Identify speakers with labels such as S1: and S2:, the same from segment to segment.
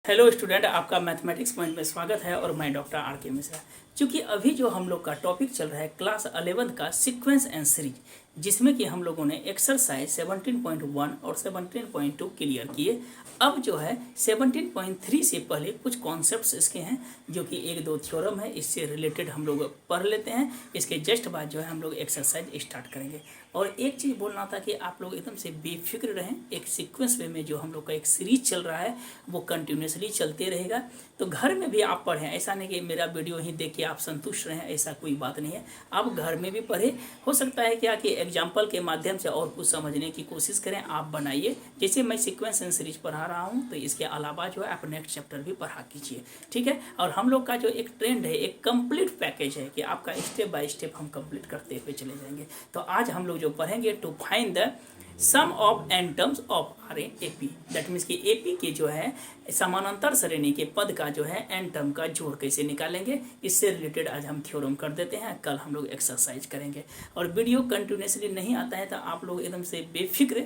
S1: Hello student, आपका mathematics point में स्वागत है और मैं डॉक्टर आर के मिश्रा। क्योंकि अभी जो हम लोग का टॉपिक चल रहा है क्लास 11 का सीक्वेंस एंड सीरीज, जिसमें कि हम लोगों ने एक्सरसाइज 17.1 और 17.2 क्लियर किए। अब जो है 17.3 से पहले कुछ कॉन्सेप्ट्स इसके हैं जो कि एक दो थ्योरम है, इससे रिलेटेड हम लोग पढ़ लेते हैं। इसके जस्ट बाद जो है हम लोग एक्सरसाइज स्टार्ट करेंगे। और एक चीज़ बोलना था कि आप लोग एकदम से बेफिक्र रहें, एक सीक्वेंस वे में जो हम लोग का एक सीरीज चल रहा है वो कंटिन्यूसली चलते रहेगा। तो घर में भी आप पढ़ें, ऐसा नहीं कि मेरा वीडियो ही देख के आप संतुष्ट रहें, ऐसा कोई बात नहीं है। आप घर में भी पढ़ें, हो सकता है क्या कि एग्जाम्पल के माध्यम से और कुछ समझने की कोशिश करें, आप बनाइए। जैसे मैं सीक्वेंस एंड सीरीज पढ़ा रहा हूँ तो इसके अलावा जो है आप नेक्स्ट चैप्टर भी पढ़ा कीजिए, ठीक है। और हम लोग का जो एक ट्रेंड है, एक कंप्लीट पैकेज है कि आपका स्टेप बाय स्टेप हम कंप्लीट करते हुए चले जाएंगे। तो आज हम लोग जो पढ़ेंगे to find the sum of N terms of are A P, that means कि ए पी के जो है समानांतर श्रेणी के पद का जो है एन टर्म का जोड़ कैसे निकालेंगे, इससे रिलेटेड आज हम थ्योरम कर देते हैं। कल हम लोग एक्सरसाइज करेंगे। और वीडियो कंटिन्यूसली नहीं आता है तो आप लोग एकदम से बेफिक्र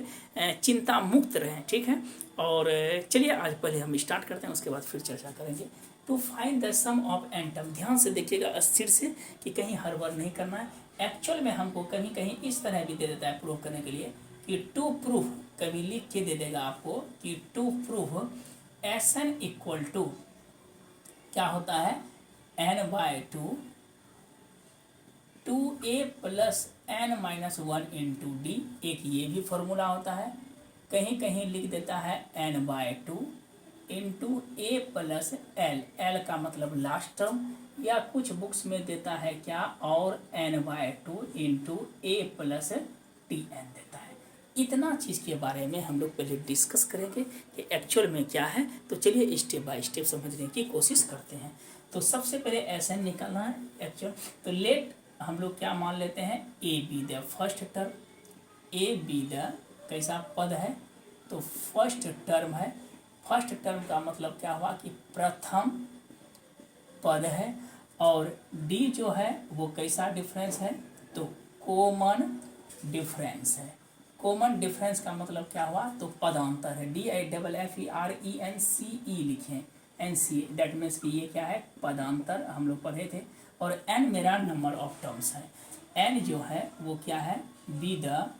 S1: चिंता मुक्त रहें, ठीक है। और चलिए आज पहले हम स्टार्ट करते हैं, उसके बाद फिर चर्चा करेंगे। To find the sum of N term, ध्यान से देखिएगा अस्थिर से कि कहीं हड़बड़ नहीं करना है। एक्चुअल में हमको कहीं कहीं इस तरह भी दे देता है प्रूव करने के लिए कि टू प्रूफ, कभी लिख के दे देगा आपको कि to proof S N equal to क्या होता है N by two A plus N minus one into D, एक ये भी फॉर्मूला होता है। कहीं कहीं लिख देता है N by two into A plus L, L का मतलब लास्ट टर्म, या कुछ बुक्स में देता है क्या और N by two into A plus T N देता है। इतना चीज़ के बारे में हम लोग पहले डिस्कस करेंगे कि एक्चुअल में क्या है। तो चलिए स्टेप बाय स्टेप समझने की कोशिश करते हैं। तो सबसे पहले एस एन निकालना है एक्चुअल। तो लेट हम लोग क्या मान लेते हैं, ए be the first term, A be the कैसा पद है तो फर्स्ट टर्म है। फर्स्ट टर्म का मतलब क्या हुआ कि प्रथम पद है। और डी जो है वो कैसा डिफरेंस है तो कॉमन डिफरेंस है। कॉमन डिफरेंस का मतलब क्या हुआ तो पदांतर है। D I double F E R E N C E लिखें, एन सी, दैट मीन्स कि ये क्या है पदांतर, हम लोग पढ़े थे। और एन मेरा नंबर ऑफ टर्म्स है। एन जो है वो क्या है B the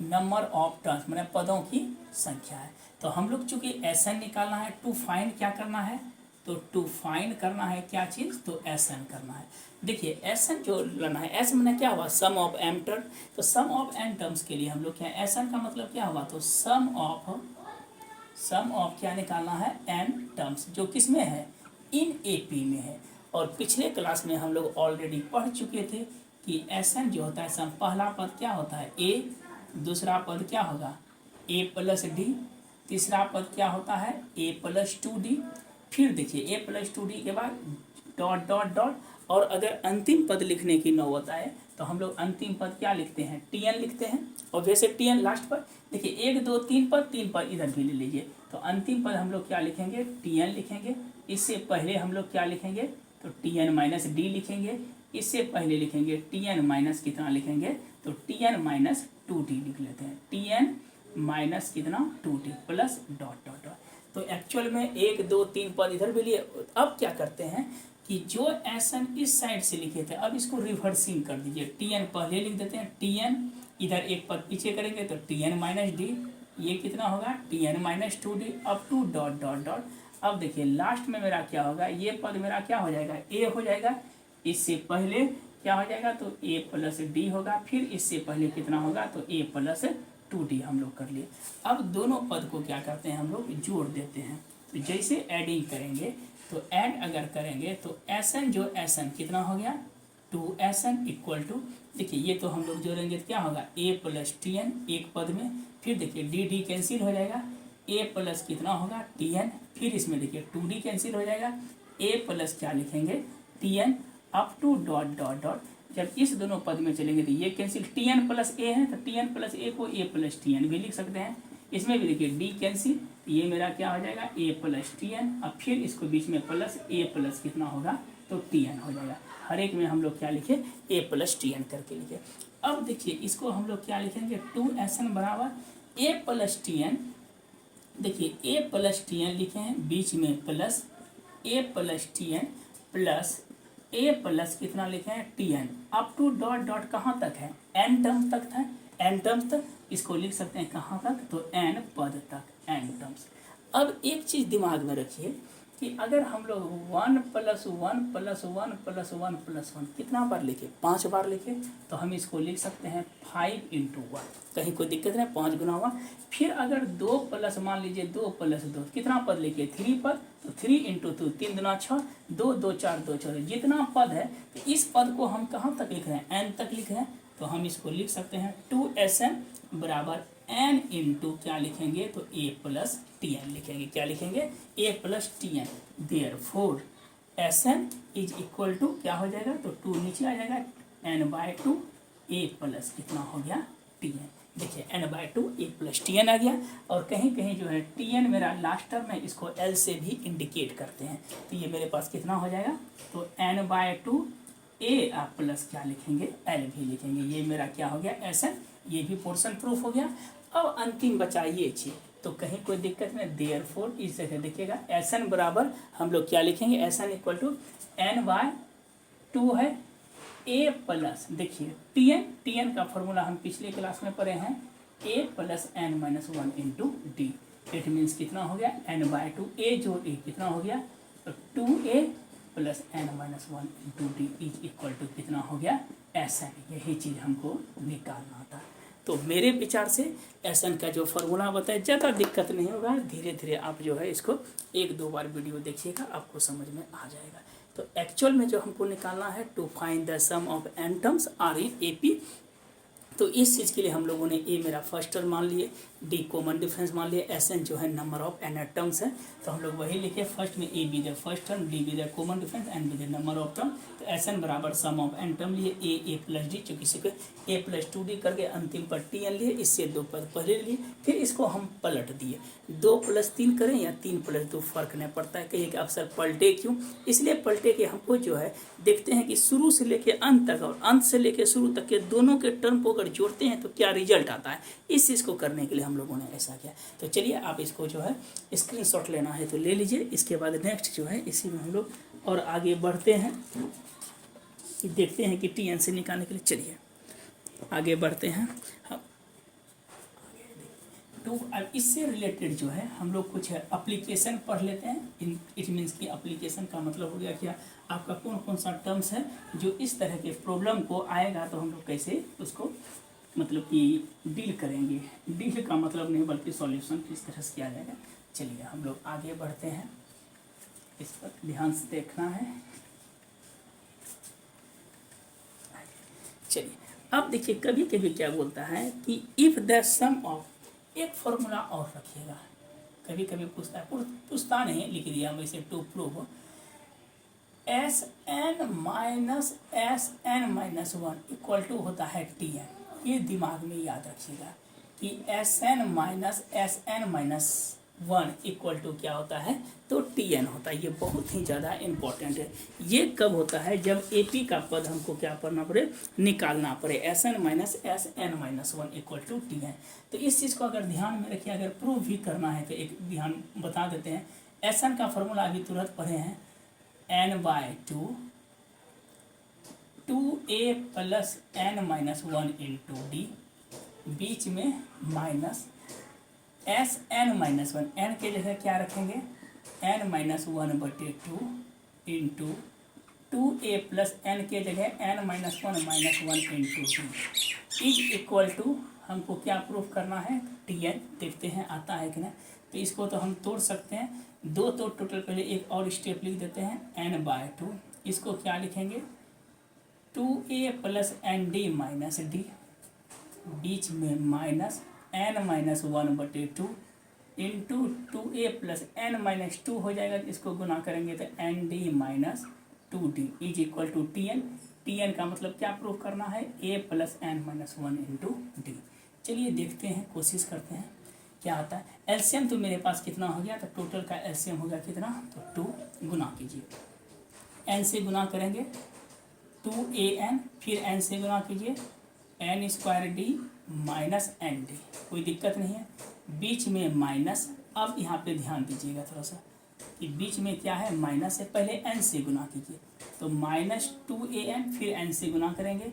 S1: number of terms, मैंने पदों की संख्या है। तो हम लोग चूंकि एस एन निकालना है, टू फाइंड क्या करना है तो टू फाइंड करना है क्या चीज़ तो एस एन करना है। देखिए एस एन जो लेना है, एस मैंने क्या हुआ सम ऑफ एम टर्म। तो सम ऑफ एन टर्म्स के लिए हम लोग क्या एस एन का मतलब क्या हुआ तो सम ऑफ क्या निकालना है एन टर्म्स, जो किस में है इन ए पी में है। और पिछले क्लास में हम लोग ऑलरेडी पढ़ चुके थे कि एस एन जो होता है सम, पहला पद क्या होता है ए, दूसरा पद क्या होगा ए प्लस डी, तीसरा पद क्या होता है ए प्लस टू डी। फिर देखिए ए प्लस टू डी के बाद डॉट डॉट डॉट। और अगर अंतिम पद लिखने की नौबत आए तो हम लोग अंतिम पद क्या लिखते हैं टी एन लिखते हैं। और वैसे टी एन लास्ट पर देखिए एक दो तीन पद इधर भी ले लीजिए। तो अंतिम पद हम लोग क्या लिखेंगे टी एन लिखेंगे। इससे पहले हम लोग क्या लिखेंगे तो टी एन माइनस डी लिखेंगे। इससे पहले लिखेंगे टी एन माइनस कितना लिखेंगे तो T N minus two T लिख लेते हैं। टी एन माइनस कितना two T plus dot dot dot. तो एक्चुअल में एक दो तीन पद इधर भी लिए। अब क्या करते हैं कि जो एस एन इस साइड से लिखे थे अब इसको रिवर्सिंग कर दीजिए। टी एन पहले लिख देते हैं, टी एन इधर एक पद पीछे करेंगे तो टी एन माइनस डी, ये कितना होगा T N minus two D up to dot dot dot. अब देखिए लास्ट में मेरा क्या होगा, ये पद मेरा क्या हो जाएगा ए हो जाएगा। इससे पहले क्या हो जाएगा तो ए प्लस डी होगा। फिर इससे पहले कितना होगा तो ए प्लस टू डी हम लोग कर लिए। अब दोनों पद को क्या करते हैं हम लोग जोड़ देते हैं। तो जैसे एडिंग करेंगे तो ऐड अगर करेंगे तो एस एन जो एस एन कितना हो गया two S N equal to, देखिए ये तो हम लोग जोड़ेंगे तो क्या होगा ए प्लस टी एन एक पद में। फिर देखिए डी डी कैंसिल हो जाएगा, ए प्लस कितना होगा टी एन। फिर इसमें देखिए टू डी कैंसिल हो जाएगा, ए प्लस क्या लिखेंगे T N up to dot dot dot. जब इस दोनों पद में चलेंगे तो ये cancel, T N plus A है तो टी एन प्लस ए को ए प्लस टी एन भी लिख सकते हैं। इसमें भी देखिए डी कैंसिल, ये मेरा क्या हो जाएगा ए प्लस टी एन। अब फिर इसको बीच में प्लस ए प्लस कितना होगा तो टी एन हो जाएगा। हर एक में हम लोग क्या लिखे ए प्लस टी एन करके लिखे। अब देखिए इसको हम लोग क्या लिखेंगे टू एस एन बराबर ए प्लस टी एन देखिए ए प्लस टी एन लिखे हैं, बीच में plus A plus T N plus A plus कितना लिखे हैं T N, up to dot dot कहाँ तक है, एन टर्म तक था, एन टर्म्स तक। इसको लिख सकते हैं कहाँ तक, तो एन पद तक, एन टर्म्स। अब एक चीज़ दिमाग में रखिए कि अगर हम लोग 1 + 1 + 1 + 1 + 1 कितना बार लिखे, 5 बार लिखे, तो हम इसको लिख सकते हैं 5 × 1, कहीं कोई दिक्कत नहीं, 5 गुना 1। फिर अगर 2 प्लस मान लीजिए 2 + 2 कितना पद लिखे, 3 पद, तो 3 × 2 3 दूना 6, 2 2 4 2 4 जितना पद है, तो इस पद को हम कहाँ तक लिख रहे हैं, एन तक लिख रहे हैं, तो हम इसको लिख सकते हैं 2Sn बराबर n इंटू क्या लिखेंगे, तो a + Tn लिखेंगे, क्या लिखेंगे, a + Tn। Therefore Sn is equal to क्या हो जाएगा, तो 2 नीचे आ जाएगा, n/2 a प्लस कितना हो गया Tn। देखिए n/2 a + Tn आ गया। और कहीं कहीं जो है Tn मेरा लास्ट टर्म है, इसको l से भी इंडिकेट करते हैं, तो ये मेरे पास कितना हो जाएगा, तो n/2 a आप प्लस क्या लिखेंगे, l भी लिखेंगे। ये मेरा क्या हो गया Sn, ये भी पोर्शन प्रूफ हो गया। अब अंतिम बचा ये चीज, तो कहीं कोई दिक्कत नहीं, देयरफॉर इस जगह देखिएगा Sn बराबर हम लोग क्या लिखेंगे, Sn = n/2 है a प्लस, देखिए Tn का फॉर्मूला हम पिछले क्लास में पढ़े हैं, a + n - 1 × d। It means कितना हो गया, n/2 a जोड़ a कितना हो गया, तो 2a + n - 1 × d is equal to कितना हो गया Sn। यही चीज़ हमको निकालना था। तो मेरे विचार से Sn का जो फॉर्मूला बताया, ज़्यादा दिक्कत नहीं होगा, धीरे धीरे आप जो है इसको 1-2 बार वीडियो देखिएगा, आपको समझ में आ जाएगा। तो एक्चुअल में जो हमको निकालना है, to find the sum of n terms are in AP, तो इस चीज़ के लिए हम लोगों ने ए मेरा फर्स्ट टर्म मान लिए, डी कॉमन डिफरेंस मान लिए, Sn जो है नंबर ऑफ n टर्म्स है, तो हम लोग वही लिखे, फर्स्ट में A be the first term, D be the common difference, N be the number of term. तो Sn बराबर सम ऑफ n टर्म लिए, a + d, चूँकि इसी को a + 2d करके अंतिम पर Tn लिए, इससे 2 पद पहले लिए, फिर इसको हम पलट दिए, 2 + 3 करें या 3 + 2 फर्क नहीं पड़ता है। कहिए कि आप सर पलटे क्यों, इसलिए पलटे कि हमको जो है देखते हैं कि शुरू से लेके अंत तक और अंत से लेके शुरू तक के दोनों के टर्म को अगर जोड़ते हैं तो क्या रिजल्ट आता है, इस चीज़ को करने के लिए हम लोगों ने ऐसा किया। तो चलिए आप इसको जो है स्क्रीनशॉट लेना है तो ले लीजिए। इसके बाद नेक्स्ट जो है इसी में हम लोग और आगे बढ़ते हैं, देखते हैं कि Tn से निकालने के लिए, चलिए आगे बढ़ते हैं हम। तो अब इससे रिलेटेड जो है हम लोग कुछ एप्लीकेशन पढ़ लेते हैं। इट मीन्स कि एप्लीकेशन का मतलब हो गया कि आपका कौन कौन सा टर्म्स है जो इस तरह के प्रॉब्लम को आएगा, तो हम लोग कैसे उसको मतलब कि डील करेंगे। डील का मतलब नहीं बल्कि सॉल्यूशन किस तरह से किया जाएगा। चलिए हम लोग आगे बढ़ते हैं, इस पर ध्यान से देखना है। चलिए अब देखिए, कभी कभी क्या बोलता है कि इफ़ द सम ऑफ, एक फॉर्मूला और रखिएगा, कभी कभी पूछता है, पूछता नहीं लिख दिया वैसे, to prove Sn - Sn - 1 equal to होता है Tn। ये दिमाग में याद रखिएगा कि Sn - Sn - 1 इक्वल टू क्या होता है, तो Tn होता है। ये बहुत ही ज़्यादा इम्पोर्टेंट है। ये कब होता है, जब AP का पद हमको क्या करना पड़े, निकालना पड़े। Sn - Sn - 1 equal to Tn। तो इस चीज़ को अगर ध्यान में रखिए, अगर प्रूव भी करना है तो एक ध्यान बता देते हैं। Sn का फॉर्मूला अभी तुरंत पढ़े हैं, n/2 2a + n - 1 × d, बीच में माइनस Sn - 1, n के जगह क्या रखेंगे, n - 1/2 इंटू 2a + n के जगह n - 1 × d is equal to, हमको क्या प्रूफ करना है, Tn। देखते हैं आता है कि नहीं। तो इसको तो हम तोड़ सकते हैं, 2 तो टोटल, पहले एक और स्टेप लिख देते हैं, n/2, इसको क्या लिखेंगे, 2a + nd - d, बीच में minus n - 1/2 into 2a + n - 2 हो जाएगा, इसको गुना करेंगे तो nd - 2d is equal to Tn। Tn का मतलब क्या प्रूफ करना है, a + n - 1 × d। चलिए देखते हैं, कोशिश करते हैं क्या आता है। एलसीएम तो मेरे पास कितना हो गया, तो टोटल का एलसीएम हो गया कितना, तो 2 गुना कीजिए, n से गुना करेंगे 2an, फिर n से गुना कीजिए n² d - nd, कोई दिक्कत नहीं है, बीच में माइनस अब यहाँ पे ध्यान दीजिएगा थोड़ा सा कि बीच में क्या है, माइनस है, पहले n से गुना कीजिए, तो -2an, फिर n से गुना करेंगे,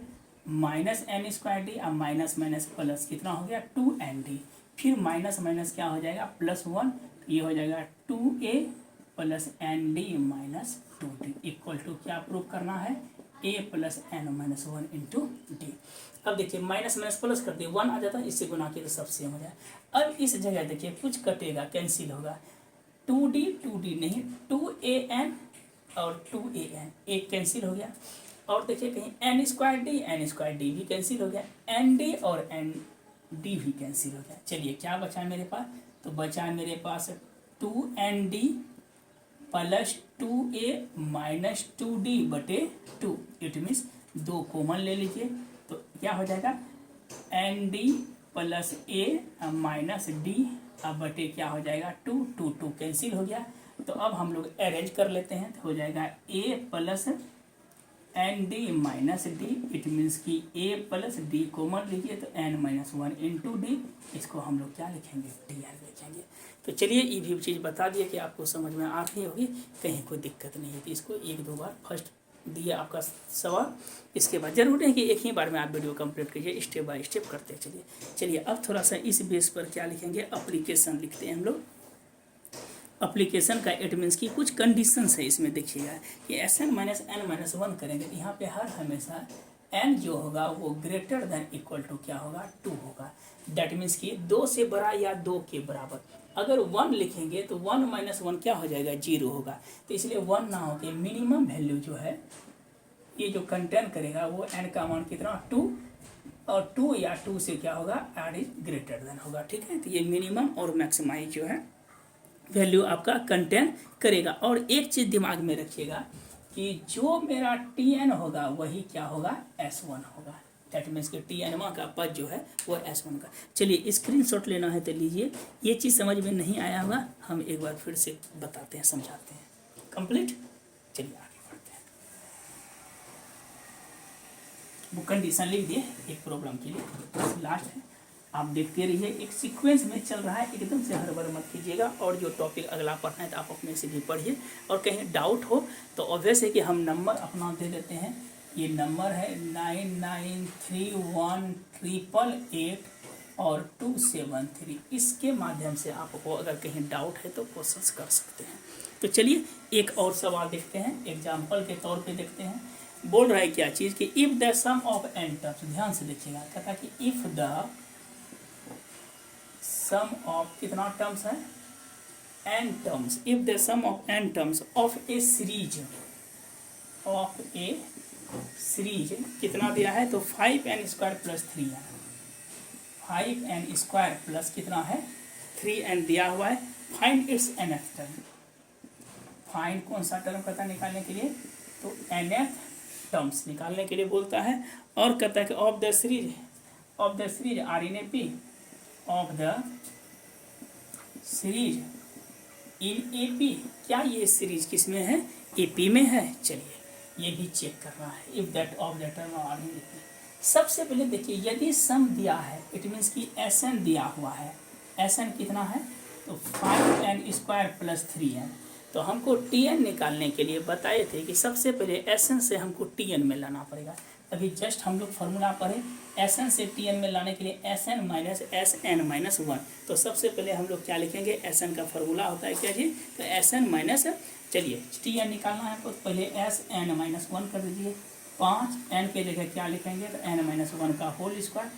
S1: -n²d, अब माइनस माइनस प्लस कितना हो गया 2nd, फिर माइनस माइनस क्या हो जाएगा +1, ये हो जाएगा 2a + nd - 2d equal to क्या प्रूव करना है, a + n - 1 × d। अब देखिए माइनस माइनस प्लस कर दिए 1 आ जाता है, इससे गुना किए तो सब सेम हो जाए। अब इस जगह देखिए कुछ कटेगा, कैंसिल होगा, 2d नहीं 2an और 2an, एक कैंसिल हो गया, और देखिए कहीं n² भी कैंसिल हो गया, nd और nd भी कैंसिल हो गया। चलिए क्या बचा मेरे पास, तो बचा मेरे पास 2nd + 2a - 2d/2, it means 2 common ले लीजिए, तो क्या हो जाएगा nd + a - d, अब बटे क्या हो जाएगा 2 कैंसिल हो गया। तो अब हम लोग अरेंज कर लेते हैं, तो हो जाएगा a + nd - d, it means कि a + d कॉमन लीजिए तो n - 1 × d, इसको हम लोग क्या लिखेंगे, dn लिखेंगे। तो चलिए ये भी चीज़ बता दिए कि आपको समझ में आ रही होगी, कहीं कोई दिक्कत नहीं है, तो इसको 1-2 बार फर्स्ट दिया आपका सवाल, इसके बाद जरूर है कि एक ही बार में आप वीडियो कंप्लीट कीजिए, स्टेप बाय स्टेप करते चलिए अब थोड़ा सा इस बेस पर क्या लिखेंगे, एप्लीकेशन लिखते हैं हम लोग। एप्लीकेशन का इट मीन्स की कुछ कंडीशंस है इसमें, देखिएगा कि Sn - n - 1 करेंगे तो यहाँ पे हर हमेशा n जो होगा वो ग्रेटर देन इक्वल टू क्या होगा 2 होगा, दैट मीन्स कि 2 से बड़ा या 2 के बराबर। अगर 1 लिखेंगे तो 1 - 1 क्या हो जाएगा 0 होगा, तो इसलिए 1 ना हो के मिनिमम वैल्यू जो है ये जो कंटेन करेगा वो n का मान कितना 2, और 2 या 2 से क्या होगा r इज ग्रेटर देन होगा, ठीक है। तो ये मिनिमम और मैक्सिमाइज जो है वैल्यू आपका कंटेन करेगा। और एक चीज़ दिमाग में रखिएगा कि जो मेरा Tn होगा वही क्या होगा S1 होगा, दैट मीन्स कि Tn का पद जो है वो S1 का। चलिए स्क्रीनशॉट लेना है तो लीजिए, ये चीज़ समझ में नहीं आया होगा, हम एक बार फिर से बताते हैं, समझाते हैं, कंप्लीट। चलिए आगे बढ़ते हैं, वो कंडीशन लिख दिए एक प्रॉब्लम के लिए, लास्ट है, आप देखते रहिए, एक सीक्वेंस में चल रहा है, एकदम से हड़बड़ मत कीजिएगा, और जो टॉपिक अगला पढ़ना है तो आप अपने से भी पढ़िए, और कहीं डाउट हो तो ऑब्वियस है कि हम नंबर अपना दे देते हैं, ये नंबर है 993188 और 273, इसके माध्यम से आपको अगर कहीं डाउट है तो क्वेश्चंस कर सकते हैं। तो चलिए एक और सवाल देखते हैं, एग्जाम्पल के तौर पे देखते हैं। बोल रहा है क्या चीज़ कि if the sum of n terms, ध्यान से देखिएगा, कहता है कि इफ़ द सम ऑफ कितना टर्म्स है n terms, if the sum of n terms of a series कितना दिया है, तो 5n² + 3n, 5n² प्लस कितना है 3n दिया हुआ है। Find its nth term, find कौन सा टर्म कहता है निकालने के लिए, तो nth टर्म्स निकालने के लिए बोलता है, और कहता है कि of the series are in A P, of the series in A P, क्या ये सीरीज किस में है, ए पी में है। चलिए ये भी चेक करना है, if that of the term are in A P. सबसे पहले देखिए यदि सम दिया है, इट मीन्स कि Sn दिया हुआ है, Sn कितना है, तो 5n² + 3n, तो हमको Tn निकालने के लिए बताए थे कि सबसे पहले Sn से हमको Tn में लाना पड़ेगा। अभी जस्ट हम लोग फार्मूला पढ़े, Sn से Tn में लाने के लिए Sn - Sn - 1, तो सबसे पहले हम लोग क्या लिखेंगे, Sn का फार्मूला होता है क्या जी, तो Sn चलिए Tn निकालना है तो पहले Sn - 1 कर दीजिए, 5n के जगह क्या लिखेंगे, तो n - 1 का होल स्क्वायर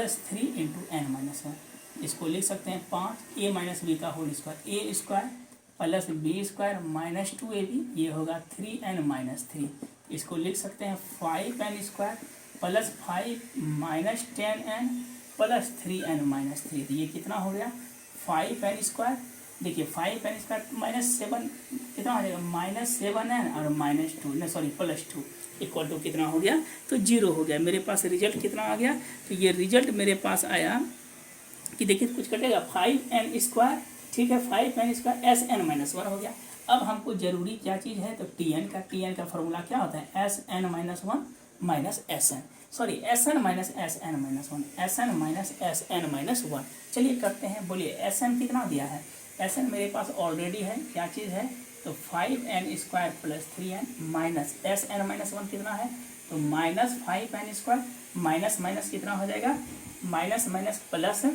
S1: + 3 × n - 1, इसको लिख सकते हैं 5a - b का whole square, a² + b² - 2ab, ये होगा 3n - 3, इसको लिख सकते हैं 5n² + 5 - 10n + 3n - 3, तो ये कितना हो गया 5n², देखिए 5n² - 7 कितना हो जाएगा -7n और +2 इक्वल टू कितना हो गया, तो 0 हो गया। मेरे पास रिजल्ट कितना आ गया, तो ये रिजल्ट मेरे पास आया कि देखिए कुछ कटेगा 5n², ठीक है, 5n² Sn - 1 हो गया। अब हमको जरूरी क्या चीज़ है, तो Tn का फॉर्मूला क्या होता है, Sn - 1 - Sn, sorry Sn - Sn - 1, Sn - Sn - 1। चलिए करते हैं, बोलिए Sn कितना दिया है, एस एन मेरे पास ऑलरेडी है, क्या चीज़ है, तो 5n² plus 3n minus S N minus 1 कितना है, तो माइनस 5n² माइनस माइनस कितना हो जाएगा, माइनस माइनस प्लस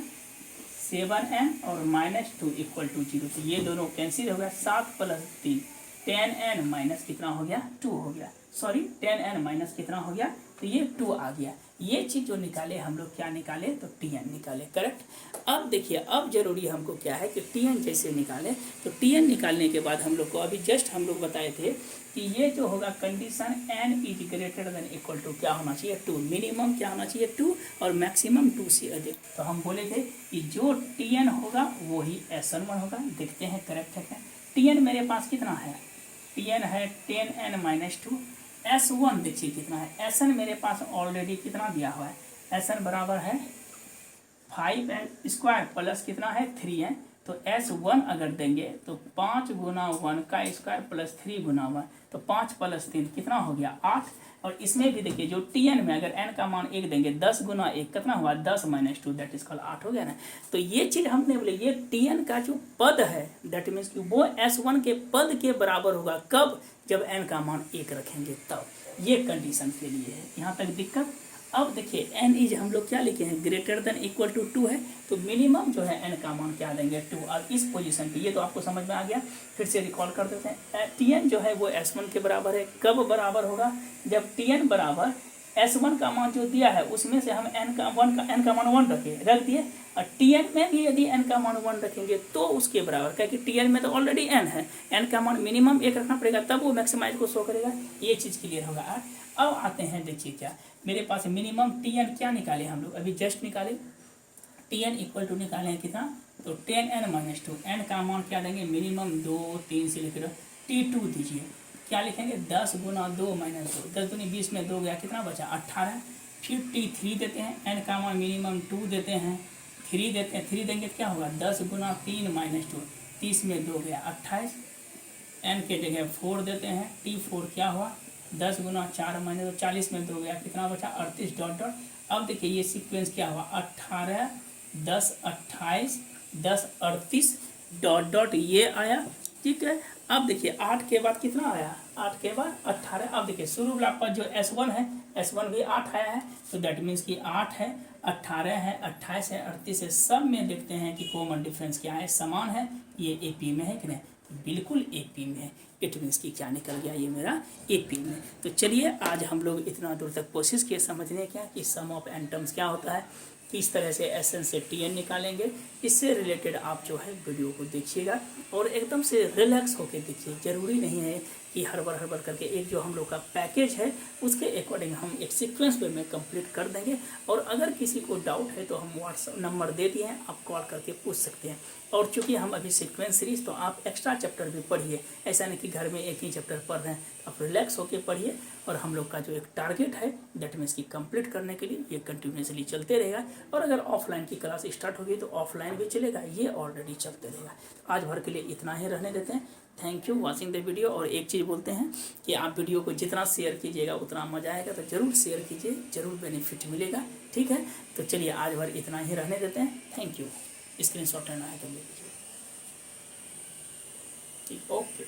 S1: 7n और -2 इक्वल टू 0। तो ये दोनों कैंसिल हो गया, 7 प्लस 3 10n माइनस कितना हो गया, 2 हो गया, सॉरी 10n माइनस कितना हो गया, तो ये 2 आ गया। ये चीज़ जो निकाले हम लोग क्या निकाले, तो tn निकाले, करेक्ट। अब देखिए, अब जरूरी हमको क्या है कि tn जैसे निकाले, तो tn निकालने के बाद हम लोग को अभी जस्ट हम लोग बताए थे कि ये जो होगा condition n is greater than equal to क्या होना चाहिए, 2, मिनिमम क्या होना चाहिए 2 और मैक्सिमम 2 से अधिक। तो हम बोले थे कि जो tn होगा वही S11 होगा। देखते हैं करेक्ट है क्या। tn मेरे पास कितना है, tn है 10n माइनस 2। S1 देखिए कितना है, Sn मेरे पास ऑलरेडी कितना दिया हुआ है, Sn बराबर है 5n² प्लस कितना है 3n। तो S1 अगर देंगे तो 5 गुना 1 का स्क्वायर प्लस 3 गुना 1, तो 5 प्लस 3 कितना हो गया 8। और इसमें भी देखिए जो tn में अगर n का मान 1 देंगे, 10 गुना 1 कितना हुआ 10 माइनस 2 दैट इज कॉल्ड 8 हो गया ना। तो ये चीज़ हमने बोले, ये tn का जो पद है दैट मीन्स कि वो S1 के पद के बराबर होगा, कब, जब n का मान 1 रखेंगे तब। ये कंडीशन के लिए है, यहाँ तक दिक्कत। अब देखिए n इज हम लोग क्या लिखे हैं, ग्रेटर देन इक्वल टू 2 है, तो मिनिमम जो है n का मान क्या देंगे 2। और इस पोजीशन पे ये तो आपको समझ में आ गया, फिर से रिकॉल कर देते हैं। tn जो है वो S1 के बराबर है, कब बराबर होगा, जब tn बराबर S1 का मान जो दिया है उसमें से हम n का मान 1 रख दिए, और tn में भी यदि n का मान 1 रखेंगे तो उसके बराबर, क्योंकि tn में तो ऑलरेडी n है, n का मान मिनिमम 1 रखना पड़ेगा तब वो मैक्सिमाइज को शो करेगा। ये चीज़ क्लियर होगा। अब आते हैं, देखिए क्या मेरे पास मिनिमम tn क्या निकाले हम लोग, अभी जस्ट निकाले, tn इक्वल टू निकाले हैं कितना, तो 10n माइनस 2, n का मान क्या देंगे, मिनिमम 2 3 से लिख रहे t2 दीजिए, क्या लिखेंगे 10 गुना 2 माइनस 2, 10 दूनी 20 में 2 गया, कितना बचा 18। फिर t3 देते हैं, n का मान मिनिमम 2 देते हैं, 3 देते हैं, 3 देंगे क्या होगा 10 गुना 3 माइनस 2, 30 में 2 गया 28, n के जगह 4 देते हैं, t4 क्या हुआ 10 गुना 4 माइनस 40 में 2 गया, कितना बचा 38 डॉट डॉट। अब देखिए ये सीक्वेंस क्या हुआ 18 10 28 10 38 डॉट डॉट ये आया, ठीक है। अब देखिए 8 के बाद कितना आया, 8 के बाद 18। अब देखिए शुरू वाला पद जो S1 है, S1 भी 8 आया है, तो दैट मीन्स कि 8 है 18 है 28 है 38 है, सब में देखते हैं कि कॉमन डिफरेंस क्या है, समान है, ये AP में है कि नहीं, बिल्कुल AP में है। इट मीन्स कि क्या निकल गया, ये मेरा AP में। तो चलिए आज हम लोग इतना दूर तक कोशिश किए समझने क्या कि सम ऑफ एन टर्म्स क्या होता है, किस तरह से Sn से Tn निकालेंगे। इससे रिलेटेड आप जो है वीडियो को देखिएगा और एकदम से रिलैक्स होकर देखिए। ज़रूरी नहीं है कि हड़बड़ करके, एक जो हम लोग का पैकेज है उसके अकॉर्डिंग हम एक सीक्वेंस पे में कंप्लीट कर देंगे। और अगर किसी को डाउट है तो हम व्हाट्सअप नंबर दे दिए हैं, आप कॉल करके पूछ सकते हैं। और चूंकि हम अभी सीक्वेंस सीरीज, तो आप एक्स्ट्रा चैप्टर भी पढ़िए, ऐसा नहीं कि घर में एक ही चैप्टर पढ़ रहे हैं, आप रिलैक्स होकर पढ़िए। और हम लोग का जो एक टारगेट है दैट मीन्स कि कंप्लीट करने के लिए ये कंटिन्यूसली चलते रहेगा। और अगर ऑफलाइन की क्लास स्टार्ट होगी तो ऑफलाइन भी चलेगा, ये ऑलरेडी चलते रहेगा। आज भर के लिए इतना ही रहने देते हैं। Thank you watching the video. और एक चीज़ बोलते हैं कि आप वीडियो को जितना शेयर कीजिएगा उतना मज़ा आएगा, तो ज़रूर शेयर कीजिए, ज़रूर बेनिफिट मिलेगा, ठीक है। तो चलिए आज भर इतना ही रहने देते हैं। Thank you. स्क्रीनशॉट लेना है तो ले लीजिए, ठीक, ओके।